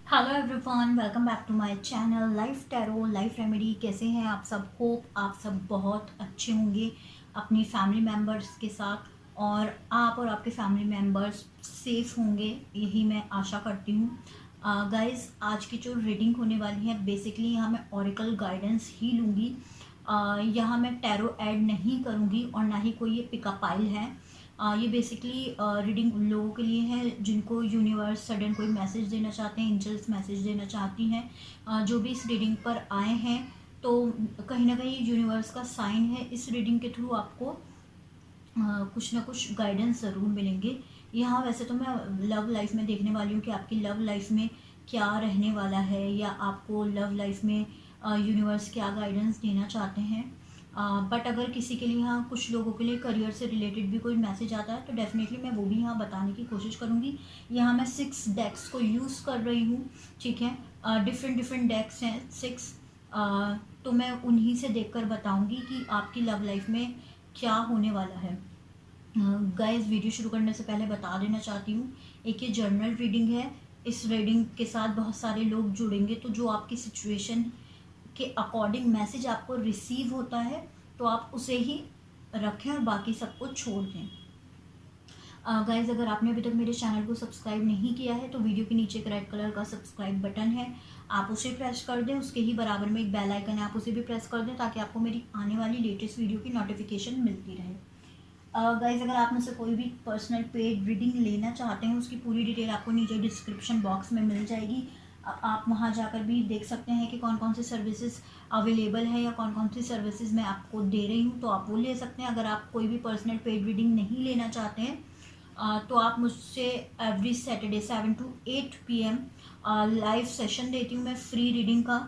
Hello everyone, welcome back to my channel life tarot life remedy. कैसे हैं आप सब? होप आप सब बहुत अच्छे होंगे अपनी फैमिली मेम्बर्स के साथ, और आप और आपके फैमिली मेम्बर्स सेफ होंगे, यही मैं आशा करती हूँ। गाइस, आज की जो रीडिंग होने वाली है, बेसिकली यहाँ मैं ऑरिकल गाइडेंस ही लूँगी। यहाँ मैं टैरो ऐड नहीं करूँगी और ना ही कोई ये पिकअप आइल है। ये बेसिकली रीडिंग उन लोगों के लिए है जिनको यूनिवर्स सडन कोई मैसेज देना चाहते हैं, एंजल्स मैसेज देना चाहती हैं। जो भी इस रीडिंग पर आए हैं, तो कहीं ना कहीं यूनिवर्स का साइन है। इस रीडिंग के थ्रू आपको कुछ ना कुछ गाइडेंस ज़रूर मिलेंगे। यहाँ वैसे तो मैं लव लाइफ में देखने वाली हूँ कि आपकी लव लाइफ में क्या रहने वाला है, या आपको लव लाइफ में यूनिवर्स क्या गाइडेंस देना चाहते हैं। बट अगर किसी के लिए, यहाँ कुछ लोगों के लिए करियर से रिलेटेड भी कोई मैसेज आता है, तो डेफिनेटली मैं वो भी यहाँ बताने की कोशिश करूँगी। यहाँ मैं 6 डेक्स को यूज़ कर रही हूँ, ठीक है। डिफरेंट डेक्स हैं 6। तो मैं उन्हीं से देखकर बताऊँगी कि आपकी लव लाइफ में क्या होने वाला है। गाइस, वीडियो शुरू करने से पहले बता देना चाहती हूँ, एक ये जर्नल रीडिंग है। इस रीडिंग के साथ बहुत सारे लोग जुड़ेंगे, तो जो आपकी सिचुएशन के अकॉर्डिंग मैसेज आपको रिसीव होता है, तो आप उसे ही रखें और बाकी सबको छोड़ दें। गाइज, अगर आपने अभी तक मेरे चैनल को सब्सक्राइब नहीं किया है, तो वीडियो के नीचे एक रेड कलर का सब्सक्राइब बटन है, आप उसे प्रेस कर दें। उसके ही बराबर में एक बेल आइकन है, आप उसे भी प्रेस कर दें, ताकि आपको मेरी आने वाली लेटेस्ट वीडियो की नोटिफिकेशन मिलती रहे। गाइज, अगर आप मुझसे कोई भी पर्सनल पेड रीडिंग लेना चाहते हैं, उसकी पूरी डिटेल आपको नीचे डिस्क्रिप्शन बॉक्स में मिल जाएगी। आप वहां जाकर भी देख सकते हैं कि कौन कौन सी सर्विसेज अवेलेबल है, या कौन कौन सी सर्विसेज मैं आपको दे रही हूँ, तो आप वो ले सकते हैं। अगर आप कोई भी पर्सनल पेड रीडिंग नहीं लेना चाहते हैं, तो आप मुझसे every Saturday 7 to 8 PM live session देती हूँ मैं, फ्री रीडिंग का।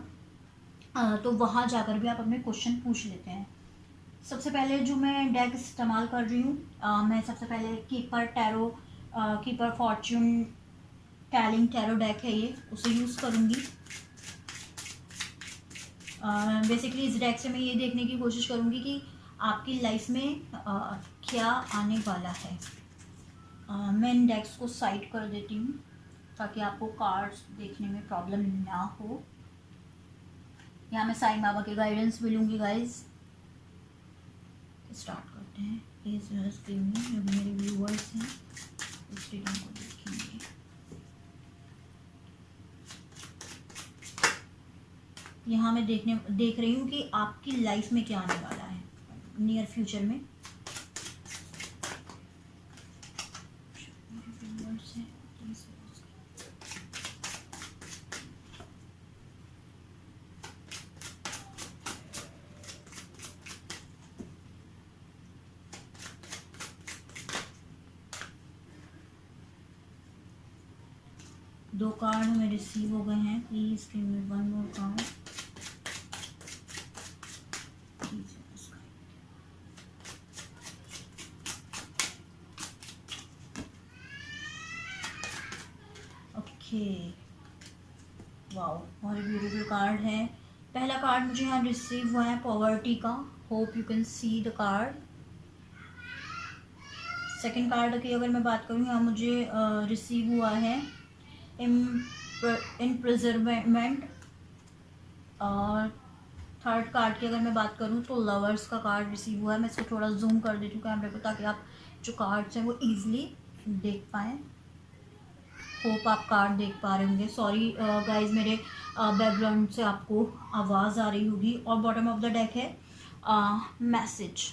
तो वहाँ जाकर भी आप अपने क्वेश्चन पूछ लेते हैं। सबसे पहले जो मैं डेक इस्तेमाल कर रही हूँ, मैं सबसे पहले कीपर फॉर्च्यून टैलिंग टैरो डेक है ये, उसे यूज़ करूँगी। बेसिकली इस डेक से मैं ये देखने की कोशिश करूँगी कि आपकी लाइफ में क्या आने वाला है। मैं इन डेक्स को साइड कर देती हूँ, ताकि आपको कार्ड्स देखने में प्रॉब्लम ना हो। यहाँ मैं साईं बाबा के गाइडेंस भी लूँगी। गाइज, स्टार्ट करते हैं। प्लीज़ जो भी मेरे व्यूअर्स हैं इस रीडिंग को देखेंगे। यहाँ मैं देख रही हूँ कि आपकी लाइफ में क्या आने वाला है नियर फ्यूचर में। दो कार्ड हमें रिसीव हो गए हैं। Please give me one more card. Okay, wow, बहुत ब्यूटीफुल कार्ड है। पहला कार्ड मुझे यहाँ रिसीव हुआ है, पॉवर्टी का। Hope you can see the card. Second card की अगर मैं बात करूँ, यहाँ मुझे रिसीव हुआ है इम्प्रिजर्मेंट। और थर्ड कार्ड की अगर मैं बात करूँ, तो लवर्स का कार्ड रिसीव हुआ है। मैं इसको थोड़ा जूम कर देती हूँ कैमरे को, ताकि आप जो कार्ड्स हैं वो ईजिली देख पाएँ। होप आप कार्ड देख पा रहे होंगे। सॉरी गाइज, मेरे बैकग्राउंड से आपको आवाज़ आ रही होगी। और बॉटम ऑफ द डेक है मैसेज।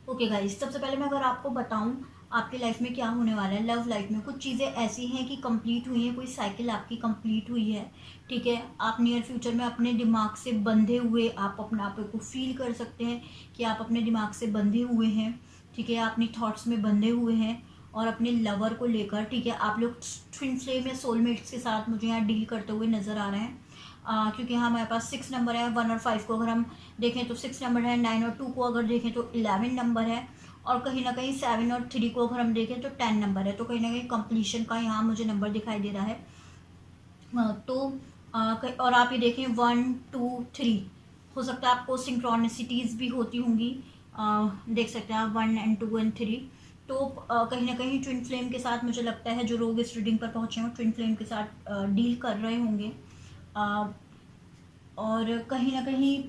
ओके गाइज, सबसे पहले मैं अगर आपको बताऊं आपकी लाइफ में क्या होने वाला है। लव लाइफ में कुछ चीज़ें ऐसी हैं कि कंप्लीट हुई हैं, कोई साइकिल आपकी कंप्लीट हुई है, ठीक है। आप नियर फ्यूचर में अपने दिमाग से बंधे हुए आप अपने आप को फील कर सकते हैं कि आप अपने दिमाग से बंधे हुए हैं, ठीक है। आप अपनी थॉट्स में बंधे हुए हैं, और अपने लवर को लेकर, ठीक है। आप लोग ट्विन फ्लेम या सोलमेट्स के साथ मुझे यहाँ डील करते हुए नज़र आ रहे हैं। क्योंकि यहाँ हमारे पास 6 नंबर है। 1 और 5 को अगर हम देखें तो 6 नंबर है। 9 और 2 को अगर देखें तो 11 नंबर है। और कहीं ना कहीं 7 और 3 को अगर हम देखें तो 10 नंबर है। तो कहीं ना कहीं कंप्लीशन का यहाँ मुझे नंबर दिखाई दे रहा है। तो और आप ये देखें 1 2 3, हो सकता है आपको सिंक्रोनिसिटीज़ भी होती होंगी। देख सकते हैं आप 1 and 2 and 3। तो कहीं ना कहीं ट्विन फ्लेम के साथ मुझे लगता है जो लोग इस रीडिंग पर पहुँचे हों ट्विन फ्लेम के साथ डील कर रहे होंगे। और कहीं ना कहीं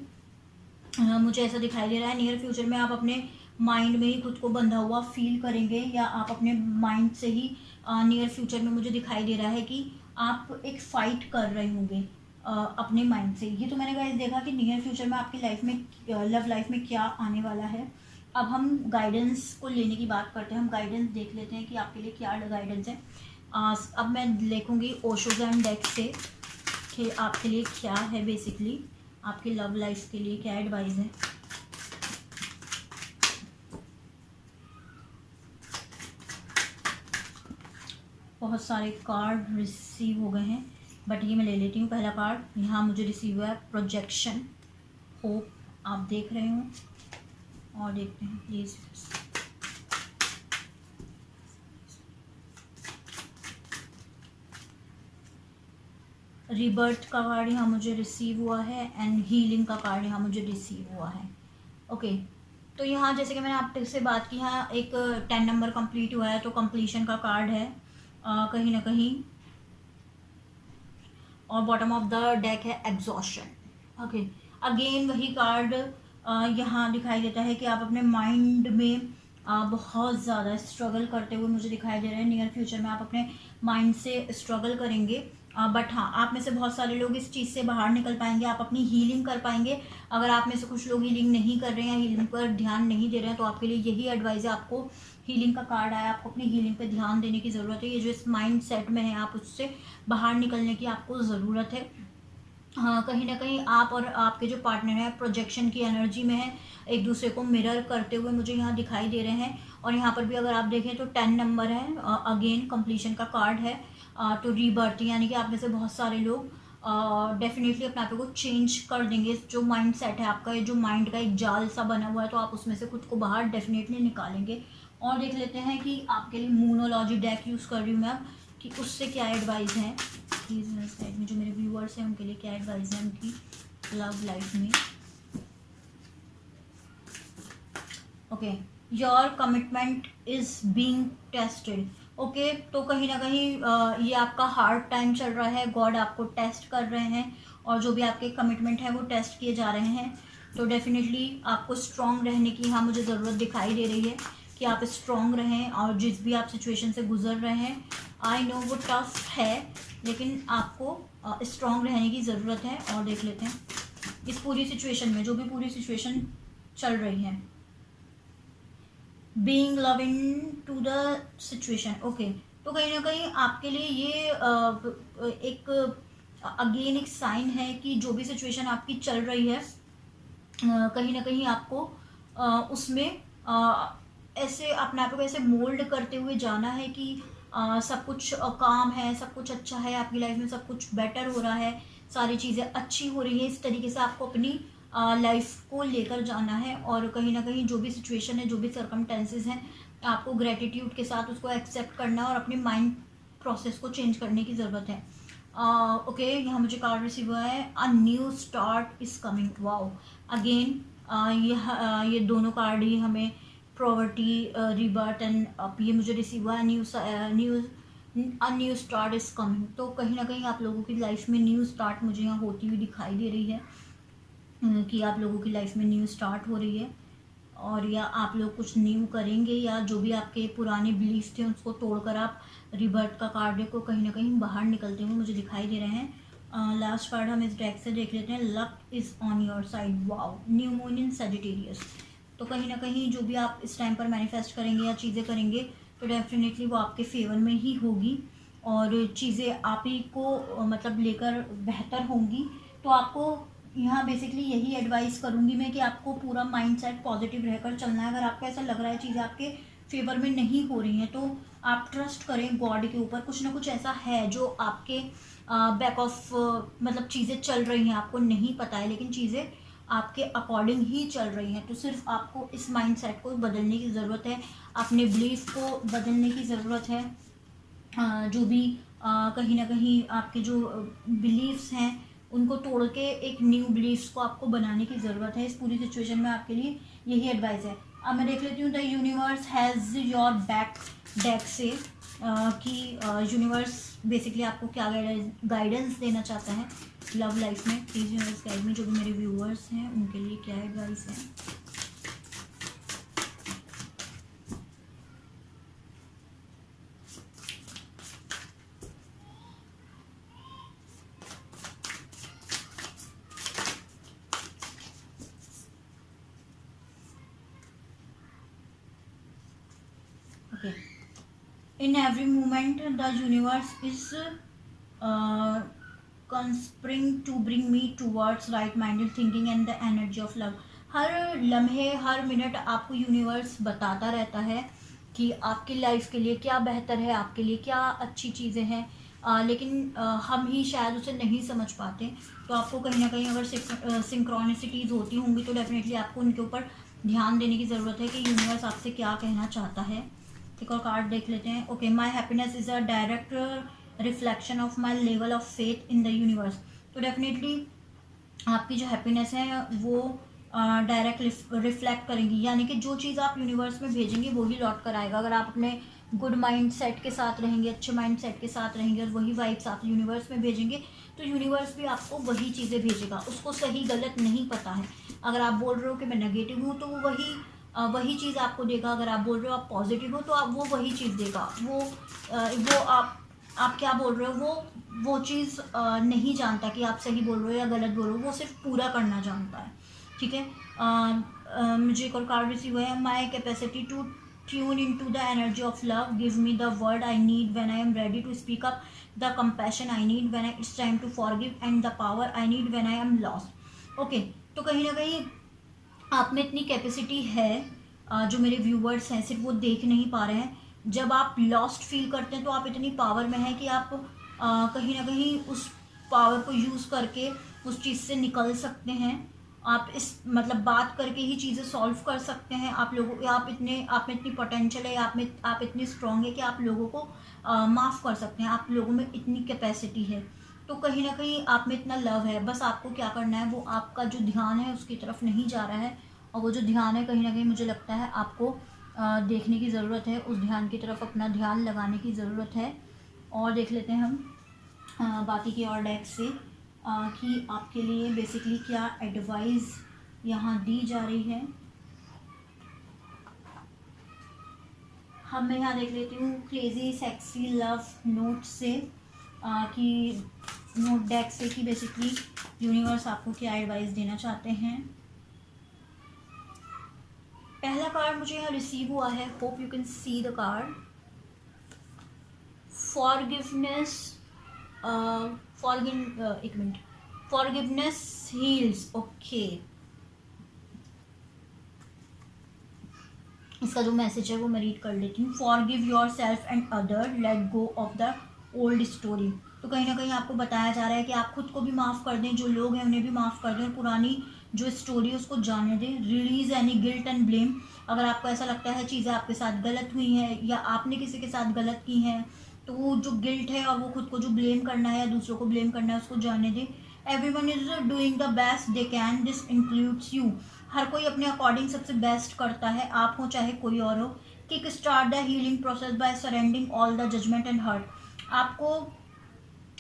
मुझे ऐसा दिखाई दे रहा है नियर फ्यूचर में आप अपने माइंड में ही खुद को बंधा हुआ फील करेंगे, या आप अपने माइंड से ही नियर फ्यूचर में मुझे दिखाई दे रहा है कि आप एक फ़ाइट कर रहे होंगे अपने माइंड से। ये तो मैंने गाइस देखा कि नियर फ्यूचर में आपकी लाइफ में लव लाइफ में क्या आने वाला है। अब हम गाइडेंस को लेने की बात करते हैं, हम गाइडेंस देख लेते हैं कि आपके लिए क्या गाइडेंस है। अब मैं लिखूँगी ओशोज़न डेक से कि आपके लिए क्या है, बेसिकली आपकी लव लाइफ के लिए क्या एडवाइस है। बहुत सारे कार्ड रिसीव हो गए हैं, बट ये मैं ले लेती हूँ। पहला कार्ड यहाँ मुझे रिसीव हुआ है प्रोजेक्शन, होप आप देख रहे हो। और देखते हैं प्लीज़। रीबर्थ का कार्ड यहाँ मुझे रिसीव हुआ है एंड हीलिंग का कार्ड यहाँ मुझे रिसीव हुआ है। ओके, तो यहाँ जैसे कि मैंने आपसे बात की, यहाँ एक 10 नंबर कंप्लीट हुआ है तो कंप्लीशन का कार्ड है कहीं ना कहीं। और बॉटम ऑफ द डेक है एग्जॉशन। ओके, अगेन वही कार्ड यहाँ दिखाई देता है कि आप अपने माइंड में बहुत ज़्यादा स्ट्रगल करते हुए मुझे दिखाई दे रहे हैं। नियर फ्यूचर में आप अपने माइंड से स्ट्रगल करेंगे, बट हाँ, आप में से बहुत सारे लोग इस चीज़ से बाहर निकल पाएंगे, आप अपनी हीलिंग कर पाएंगे। अगर आप में से कुछ लोग हीलिंग नहीं कर रहे हैं, हीलिंग पर ध्यान नहीं दे रहे हैं, तो आपके लिए यही एडवाइस है। आपको हीलिंग का कार्ड आया, आपको अपनी हीलिंग पे ध्यान देने की ज़रूरत है। ये जो इस माइंड सेट में है, आप उससे बाहर निकलने की आपको ज़रूरत है। हाँ, कहीं ना कहीं आप और आपके जो पार्टनर है प्रोजेक्शन की एनर्जी में है, एक दूसरे को मिरर करते हुए मुझे यहाँ दिखाई दे रहे हैं। और यहाँ पर भी अगर आप देखें तो 10 नंबर है, अगेन कंप्लीशन का कार्ड है। तो रीबर्थ, यानी कि आप में से बहुत सारे लोग डेफिनेटली अपने आप को चेंज कर देंगे। जो माइंड सेट है आपका, जो माइंड का एक जाल सा बना हुआ है, तो आप उसमें से खुद को बाहर डेफिनेटली निकालेंगे। और देख लेते हैं कि आपके लिए मूनोलॉजी डेक यूज़ कर रही हूँ मैं अब, कि उससे क्या एडवाइस है। प्लीज़ साइड में जो मेरे व्यूअर्स हैं उनके लिए क्या एडवाइस है उनकी लव लाइफ में। Okay, your commitment is being tested. Okay, तो कहीं ना कहीं ये आपका हार्ड टाइम चल रहा है, गॉड आपको टेस्ट कर रहे हैं, और जो भी आपके कमिटमेंट है वो टेस्ट किए जा रहे हैं। तो डेफिनेटली आपको स्ट्रांग रहने की यहाँ मुझे ज़रूरत दिखाई दे रही है कि आप स्ट्रांग रहें, और जिस भी आप सिचुएशन से गुजर रहे हैं, आई नो वो टफ है, लेकिन आपको स्ट्रांग रहने की ज़रूरत है। और देख लेते हैं इस पूरी सिचुएशन में, जो भी पूरी सिचुएशन चल रही है, being loving to the situation. Okay, तो कहीं ना कहीं आपके लिए ये एक अगेन एक साइन है कि जो भी सिचुएशन आपकी चल रही है, कहीं ना कहीं आपको उसमें ऐसे अपने आप को ऐसे मोल्ड करते हुए जाना है कि सब कुछ काम है, सब कुछ अच्छा है आपकी लाइफ में, सब कुछ बेटर हो रहा है, सारी चीज़ें अच्छी हो रही है। इस तरीके से आपको अपनी लाइफ को लेकर जाना है। और कहीं ना कहीं जो भी सिचुएशन है, जो भी सर्कमटेंसेस हैं, आपको ग्रेटिट्यूड के साथ उसको एक्सेप्ट करना और अपने माइंड प्रोसेस को चेंज करने की ज़रूरत है। ओके, यहाँ मुझे कार्ड रिसीव हुआ है, a new start is coming. Wow, again ये दोनों कार्ड ही हमें प्रॉवर्टी, रिबर्थ एंड ये मुझे रिसीव हुआ है, न्यू स्टार्ट इज़ कमिंग। तो कहीं ना कहीं आप लोगों की लाइफ में न्यू स्टार्ट मुझे यहाँ होती हुई दिखाई दे रही है, कि आप लोगों की लाइफ में न्यू स्टार्ट हो रही है, और या आप लोग कुछ न्यू करेंगे, या जो भी आपके पुराने बिलीफ थे उसको तोड़कर आप रिबर्थ का कार्ड को कहीं ना कहीं बाहर निकलते हुए मुझे दिखाई दे रहे हैं। लास्ट कार्ड हम इस डेक से देख लेते हैं, luck is on your side. Wow, new moon in Sagittarius. तो कहीं ना कहीं जो भी आप इस टाइम पर मैनिफेस्ट करेंगे या चीज़ें करेंगे, तो डेफिनेटली वो आपके फेवर में ही होगी, और चीज़ें आप ही को मतलब लेकर बेहतर होंगी। तो आपको यहाँ बेसिकली यही एडवाइस करूँगी मैं कि आपको पूरा माइंड सेट पॉजिटिव रहकर चलना है। अगर आपको ऐसा लग रहा है चीज़ें आपके फेवर में नहीं हो रही हैं, तो आप ट्रस्ट करें गॉड के ऊपर। कुछ ना कुछ ऐसा है जो आपके बैक ऑफ मतलब चीज़ें चल रही हैं, आपको नहीं पता है, लेकिन चीज़ें आपके अकॉर्डिंग ही चल रही हैं। तो सिर्फ आपको इस माइंड सेट को बदलने की ज़रूरत है, अपने बिलीफ को बदलने की ज़रूरत है। जो भी कहीं ना कहीं आपके जो बिलीव्स हैं उनको तोड़ के एक न्यू बिलीफ्स को आपको बनाने की ज़रूरत है। इस पूरी सिचुएशन में आपके लिए यही एडवाइस है। अब मैं देख लेती हूँ the universe has your back deck से कि यूनिवर्स बेसिकली आपको क्या गाइडेंस देना चाहता है लव लाइफ में। प्लीज़ यूनिवर्स गाइड में, जो भी मेरे व्यूअर्स हैं उनके लिए क्या एडवाइस है। Okay. In every moment, the universe is conspiring to bring me towards right-minded thinking and the energy of love. हर लम्हे हर मिनट आपको यूनिवर्स बताता रहता है कि आपकी लाइफ के लिए क्या बेहतर है, आपके लिए क्या अच्छी चीज़ें हैं, लेकिन हम ही शायद उसे नहीं समझ पाते। तो आपको कहीं ना कहीं अगर सिंक्रोनिसिटीज़ होती होंगी तो डेफिनेटली आपको उनके ऊपर ध्यान देने की ज़रूरत है कि यूनिवर्स आपसे क्या कहना चाहता है। एक और कार्ड देख लेते हैं। Okay, my happiness is a direct reflection of my level of faith in the universe. तो डेफिनेटली आपकी जो हैप्पीनेस है वो डायरेक्ट रिफ्लेक्ट करेंगी, यानी कि जो चीज़ आप यूनिवर्स में भेजेंगे वही लौट कर आएगा। अगर आप अपने गुड माइंड सेट के साथ रहेंगे, अच्छे माइंड सेट के साथ रहेंगे और वही वाइब्स आप यूनिवर्स में भेजेंगे तो यूनिवर्स भी आपको वही चीज़ें भेजेगा। उसको सही गलत नहीं पता है। अगर आप बोल रहे हो कि मैं नेगेटिव हूँ तो वो वही चीज़ आपको देगा। अगर आप बोल रहे हो आप पॉजिटिव हो तो आप वो वही चीज़ देगा। वो आप क्या बोल रहे हो वो चीज़ नहीं जानता कि आप सही बोल रहे हो या गलत बोल रहे हो, वो सिर्फ पूरा करना जानता है। ठीक है। मुझे एक और कार्ड रिसीव हुआ है। My capacity to tune in to the energy of love give me the word I need when I am ready to speak up, the compassion I need when it's time to forgive and the power I need when I am lost. Okay, तो कहीं ना कहीं आप में इतनी capacity है, जो मेरे व्यूवर्स हैं सिर्फ वो देख नहीं पा रहे हैं। जब आप लॉस्ट फील करते हैं तो आप इतनी पावर में हैं कि आप कहीं ना कहीं उस पावर को यूज़ करके उस चीज़ से निकल सकते हैं। आप इस मतलब बात करके ही चीज़ें सॉल्व कर सकते हैं। आप में इतनी पोटेंशियल है, आप इतनी स्ट्रांग है कि आप लोगों को माफ़ कर सकते हैं। आप लोगों में इतनी कैपेसिटी है। तो कहीं ना कहीं आप में इतना लव है, बस आपको क्या करना है, वो आपका जो ध्यान है उसकी तरफ नहीं जा रहा है। और वो जो ध्यान है कहीं ना कहीं मुझे लगता है आपको देखने की ज़रूरत है, उस ध्यान की तरफ अपना ध्यान लगाने की ज़रूरत है। और देख लेते हैं हम बाकी की और डेक से कि आपके लिए बेसिकली क्या एडवाइस यहाँ दी जा रही है। मैं यहाँ देख लेती हूँ क्रेजी सेक्सी लव नोट से कि नोट डेक से कि बेसिकली यूनिवर्स आपको क्या एडवाइस देना चाहते हैं। पहला कार्ड मुझे यहाँ रिसीव हुआ है, hope you can see the card. Forgiveness, एक मिनट, फॉरगिवनेस हील्स। ओके, इसका जो मैसेज है वो मैं रीड कर लेती हूँ। Forgive your self and other, let go of the old story. तो कहीं ना कहीं आपको बताया जा रहा है कि आप खुद को भी माफ़ कर दें, जो लोग हैं उन्हें भी माफ़ कर दें और पुरानी जो स्टोरी है उसको जाने दें। Release any guilt and blame. अगर आपको ऐसा लगता है चीज़ें आपके साथ गलत हुई हैं या आपने किसी के साथ गलत की हैं तो वो जो गिल्ट है और वो खुद को जो ब्लेम करना है या दूसरों को ब्लेम करना है उसको जाने दें। Everyone is doing the best they can, this includes you. हर कोई अपने अकॉर्डिंग सबसे बेस्ट करता है, आप हो चाहे कोई और हो। Kick start the healing process by surrendering all the judgement and hurt. आपको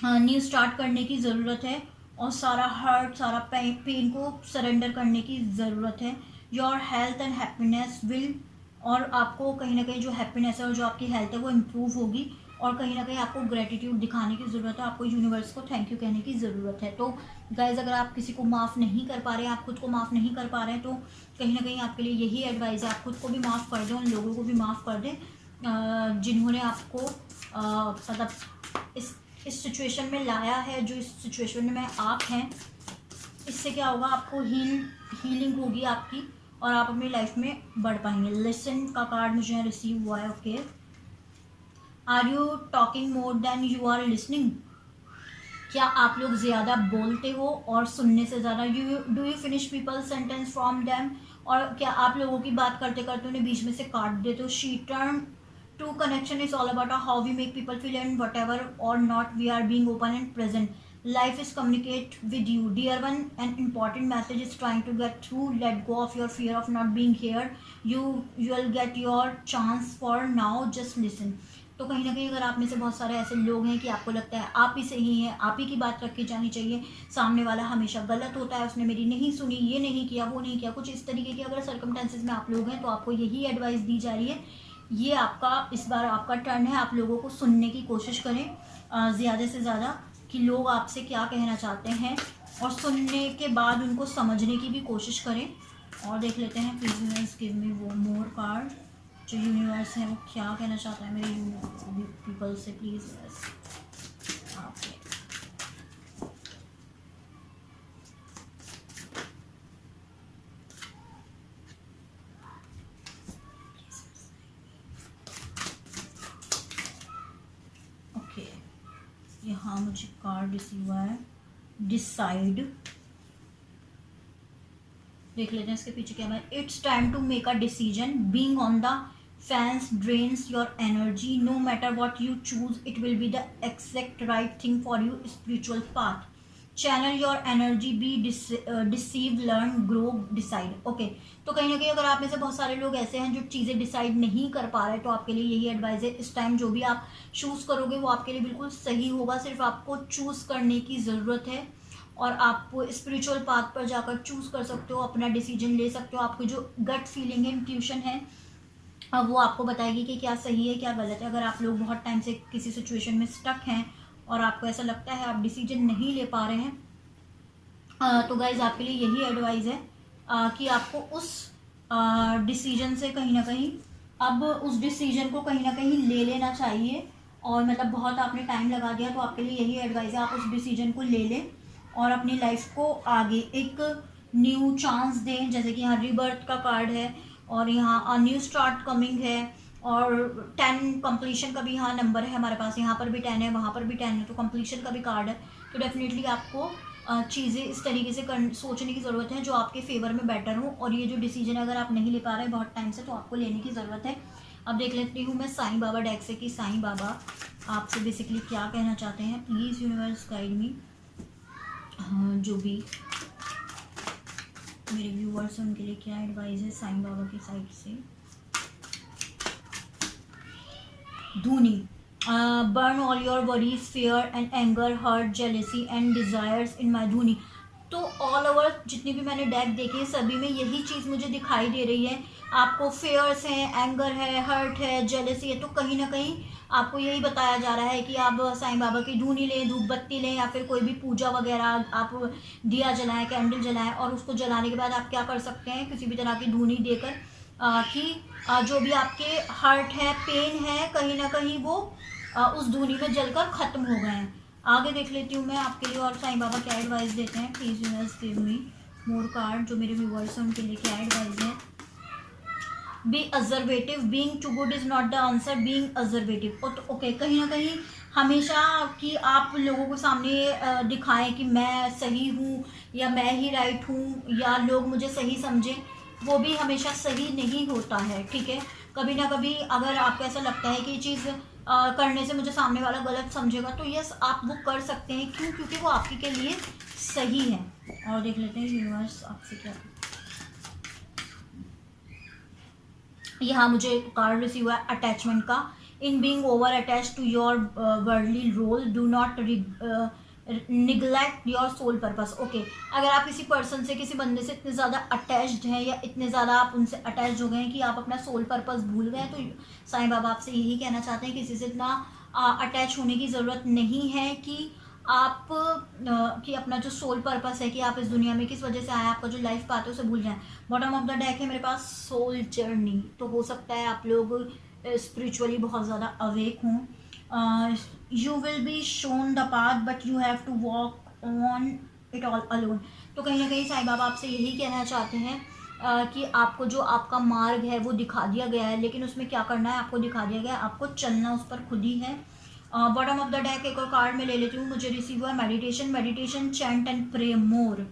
न्यू स्टार्ट करने की ज़रूरत है और सारा हर्ट, सारा पेन को सरेंडर करने की ज़रूरत है। Your health and happiness will, और आपको कहीं ना कहीं जो हैप्पीनेस है और जो आपकी हेल्थ है वो इम्प्रूव होगी। और कहीं ना कहीं आपको ग्रेटिट्यूड दिखाने की ज़रूरत है, आपको यूनिवर्स को थैंक यू कहने की ज़रूरत है। तो गाइज, अगर आप किसी को माफ़ नहीं कर पा रहे हैं, आप खुद को माफ़ नहीं कर पा रहे हैं, तो कहीं ना कहीं आपके लिए यही एडवाइस है, आप खुद को भी माफ़ कर दें, उन लोगों को भी माफ़ कर दें जिन्होंने आपको मतलब इस सिचुएशन में लाया है, जो इस सिचुएशन में आप हैं। इससे क्या होगा, आपको हीलिंग होगी आपकी और आप अपनी लाइफ में बढ़ पाएंगे। लिसन का कार्ड मुझे रिसीव हुआ है। Okay, are you talking more than you are listening. क्या आप लोग ज़्यादा बोलते हो और सुनने से ज़्यादा। Do you finish people sentence from them. और क्या आप लोगों की बात करते करते उन्हें बीच में से काट देते हो। She turn to connection is all about how we make people feel and whatever or not we are being open and present. Life is communicate with you. Dear one, an important message is trying to get through. Let go of your fear of not being here. You'll get your chance for now. Just listen. तो कहीं ना कहीं अगर आप में से बहुत सारे ऐसे लोग हैं कि आपको लगता है आप ही सही हैं, आप ही की बात रखी जानी चाहिए, सामने वाला हमेशा गलत होता है, उसने मेरी नहीं सुनी, ये नहीं किया, वो नहीं किया, कुछ इस तरीके के अगर सर्कमस्टेंसेस में आप लोग हैं, तो आपको यही एडवाइस दी जा रही है, ये आपका इस बार आपका टर्न है। आप लोगों को सुनने की कोशिश करें ज़्यादा से ज़्यादा कि लोग आपसे क्या कहना चाहते हैं, और सुनने के बाद उनको समझने की भी कोशिश करें। और देख लेते हैं प्लीज़ यूनिवर्स गिव मी वो मोर कार्ड, जो यूनिवर्स है वो क्या कहना चाहता है मेरे पीपल से, प्लीज़ यस। ओके, ओके, यहाँ मुझे कार्ड रिसीव हुआ है डिसाइड। देख लेते हैं इसके पीछे क्या है। It's time to make a decision, being on the fence drains your energy, no matter what you choose it will be the exact right thing for you, spiritual path, channel your energy, be deceive, learn, grow, decide. Okay, तो कहीं ना कहीं अगर आप में से बहुत सारे लोग ऐसे हैं जो चीज़ें डिसाइड नहीं कर पा रहे, तो आपके लिए यही एडवाइस है, इस टाइम जो भी आप चूज़ करोगे वो आपके लिए बिल्कुल सही होगा, सिर्फ आपको चूज़ करने की ज़रूरत है, और आप स्पिरिचुअल पाथ पर जाकर चूज़ कर सकते हो, अपना डिसीजन ले सकते हो। आपकी जो गट फीलिंग है, इंट्यूशन है, अब वो आपको बताएगी कि क्या सही है क्या गलत है। अगर आप लोग बहुत टाइम से किसी सिचुएशन में स्टक हैं और आपको ऐसा लगता है आप डिसीजन नहीं ले पा रहे हैं, तो गाइज आपके लिए यही एडवाइस है कि आपको उस डिसीजन से कहीं ना कहीं अब उस डिसीजन को कहीं ना कहीं ले लेना चाहिए। और मतलब बहुत आपने टाइम लगा दिया, तो आपके लिए यही एडवाइस है, आप उस डिसीजन को ले लें और अपनी लाइफ को आगे एक न्यू चांस दें। जैसे कि यहाँ रीबर्थ का कार्ड है, और यहाँ न्यू स्टार्ट कमिंग है, और 10 कंप्लीशन का भी यहाँ नंबर है हमारे पास, यहाँ पर भी 10 है, वहाँ पर भी 10 है, तो कंप्लीशन का भी कार्ड है। तो डेफिनेटली आपको चीज़ें इस तरीके से सोचने की ज़रूरत है जो आपके फेवर में बेटर हो, और ये जो डिसीजन अगर आप नहीं ले पा रहे बहुत टाइम से, तो आपको लेने की ज़रूरत है। अब देख लेती हूँ मैं साईं बाबा डेक से कि साईं बाबा आपसे बेसिकली क्या कहना चाहते हैं। Please universe guide me. जो भी मेरे व्यूअर्स हैं उनके लिए क्या एडवाइस है साईं बाबा की साइड से। Dhuni, burn all your worries, fear and anger, hurt, jealousy and desires in my dhuni. तो ऑल ओवर जितनी भी मैंने डेक देखी सभी में यही चीज़ मुझे दिखाई दे रही है। आपको फेयर्स हैं, एंगर है, हर्ट है, जेलेसी है, तो कहीं ना कहीं आपको यही बताया जा रहा है कि आप साईं बाबा की धूनी लें, धूप बत्ती लें, या फिर कोई भी पूजा वगैरह आप दिया जलाएं, कैंडल जलाएं, और उसको जलाने के बाद आप क्या कर सकते हैं, किसी भी तरह की धूनी देकर कि जो भी आपके हर्ट है, पेन है, कहीं ना कहीं वो उस धूनी में जलकर ख़त्म हो गए हैं। आगे देख लेती हूँ मैं आपके लिए और साईं बाबा क्या एडवाइस देते हैं। Please universe give me more card, जो मेरे व्यूअर्स हैं उनके लिए क्या एडवाइस है। Be observative, being too good is not the answer, being observative. Okay, कहीं ना कहीं हमेशा कि आप लोगों को सामने दिखाएं कि मैं सही हूँ या मैं ही राइट हूँ या लोग मुझे सही समझें, वो भी हमेशा सही नहीं होता है, ठीक है। कभी ना कभी अगर आपको ऐसा लगता है कि ये चीज़ करने से मुझे सामने वाला गलत समझेगा, तो यस आप वो कर सकते हैं। क्यों? क्योंकि वो आपके के लिए सही है। और देख लेते हैं यूनिवर्स आपसे क्या। यहाँ मुझे कार्ड रिसीव हुआ है अटैचमेंट का। In being over attach to your worldly role, do not neglect your soul purpose. Okay, अगर आप किसी पर्सन से, किसी बंदे से इतने ज़्यादा अटैच्ड हैं या इतने ज़्यादा आप उनसे अटैच हो गए हैं कि आप अपना सोल पर्पस भूल गए हैं, तो साईं बाबा आपसे यही कहना चाहते हैं किसी से इतना अटैच होने की ज़रूरत नहीं है कि आप कि अपना जो सोल पर्पस है कि आप इस दुनिया में किस वजह से आए, आपका जो लाइफ पाथ है उसे भूल जाएं। बॉटम ऑफ द डेक है मेरे पास सोल जर्नी। तो हो सकता है आप लोग स्पिरिचुअली बहुत ज़्यादा अवेक हों। You will be shown the path but you have to walk on it all alone. तो कहीं ना कहीं साईं बाबा आपसे यही कहना चाहते हैं कि आपको जो आपका मार्ग है वो दिखा दिया गया है, लेकिन उसमें क्या करना है आपको दिखा दिया गया है, आपको चलना उस पर खुद ही है। बॉटम ऑफ द डेक एक और कार्ड में ले लेती हूँ, मुझे रिसीव हुआ मेडिटेशन, चैंट एंड प्रे मोर।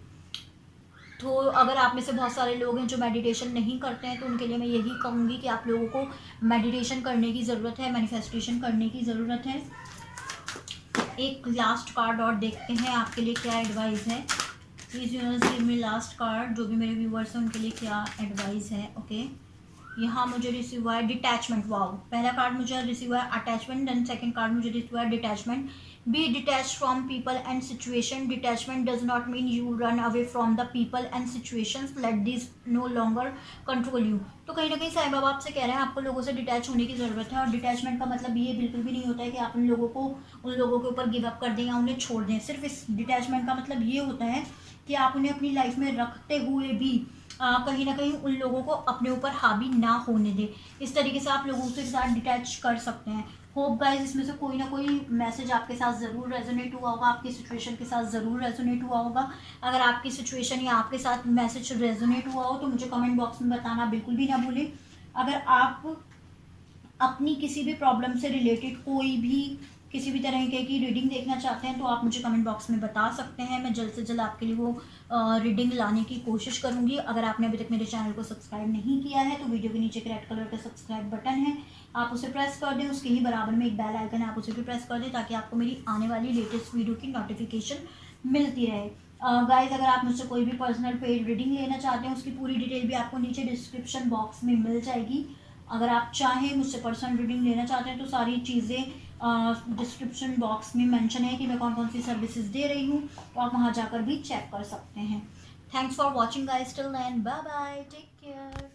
तो अगर आप में से बहुत सारे लोग हैं जो मेडिटेशन नहीं करते हैं, तो उनके लिए मैं यही कहूँगी कि आप लोगों को मेडिटेशन करने की ज़रूरत है, मैनिफेस्टेशन करने की ज़रूरत है। एक लास्ट कार्ड और देखते हैं आपके लिए क्या एडवाइस है। Please universe give me last card, जो भी मेरे व्यूवर्स हैं उनके लिए क्या एडवाइस है। ओके, यहाँ मुझे रिसीव हुआ है डिटैचमेंट। वाओ, पहला कार्ड मुझे रिसीव हुआ है अटैचमेंट, देन सेकंड कार्ड मुझे रिसीव हुआ है detachment. Be detach from people and situation. Detachment does not mean you run away from the people and situations, let this no longer control you. तो कहीं ना कहीं साईं बाबा आपसे कह रहे हैं आपको लोगों से डिटैच होने की ज़रूरत है। और डिटैचमेंट का मतलब ये बिल्कुल भी नहीं होता है कि आप उन लोगों के ऊपर गिव अप कर दें या उन्हें छोड़ दें। सिर्फ इस डिटैचमेंट का मतलब ये होता है कि आप उन्हें अपनी लाइफ में रखते हुए भी कहीं ना कहीं उन लोगों को अपने ऊपर हावी ना होने दें। इस तरीके से आप लोगों के साथ डिटैच कर सकते हैं। होप गाइस इसमें से कोई ना कोई मैसेज आपके साथ ज़रूर रेजोनेट हुआ होगा, आपकी सिचुएशन के साथ ज़रूर रेजोनेट हुआ होगा। अगर आपकी सिचुएशन या आपके साथ मैसेज रेजोनेट हुआ हो तो मुझे कमेंट बॉक्स में बताना बिल्कुल भी ना भूलें। अगर आप अपनी किसी भी प्रॉब्लम से रिलेटेड कोई भी किसी भी तरह की रीडिंग देखना चाहते हैं तो आप मुझे कमेंट बॉक्स में बता सकते हैं। मैं जल्द से जल्द आपके लिए वो रीडिंग लाने की कोशिश करूंगी। अगर आपने अभी तक मेरे चैनल को सब्सक्राइब नहीं किया है तो वीडियो के नीचे एक रेड कलर का सब्सक्राइब बटन है, आप उसे प्रेस कर दें। उसके ही बराबर में एक बेल आइकन है, आप उसे भी प्रेस कर दें ताकि आपको मेरी आने वाली लेटेस्ट वीडियो की नोटिफिकेशन मिलती रहे। गाइज अगर आप मुझसे कोई भी पर्सनल पेड रीडिंग लेना चाहते हैं उसकी पूरी डिटेल भी आपको नीचे डिस्क्रिप्शन बॉक्स में मिल जाएगी। अगर आप चाहें मुझसे पर्सनल रीडिंग लेना चाहते हैं तो सारी चीज़ें डिस्क्रिप्शन बॉक्स में मेंशन है कि मैं कौन कौन सी सर्विसेज दे रही हूँ, तो आप वहाँ जाकर भी चेक कर सकते हैं। Thanks for watching guys, till then bye bye, take care.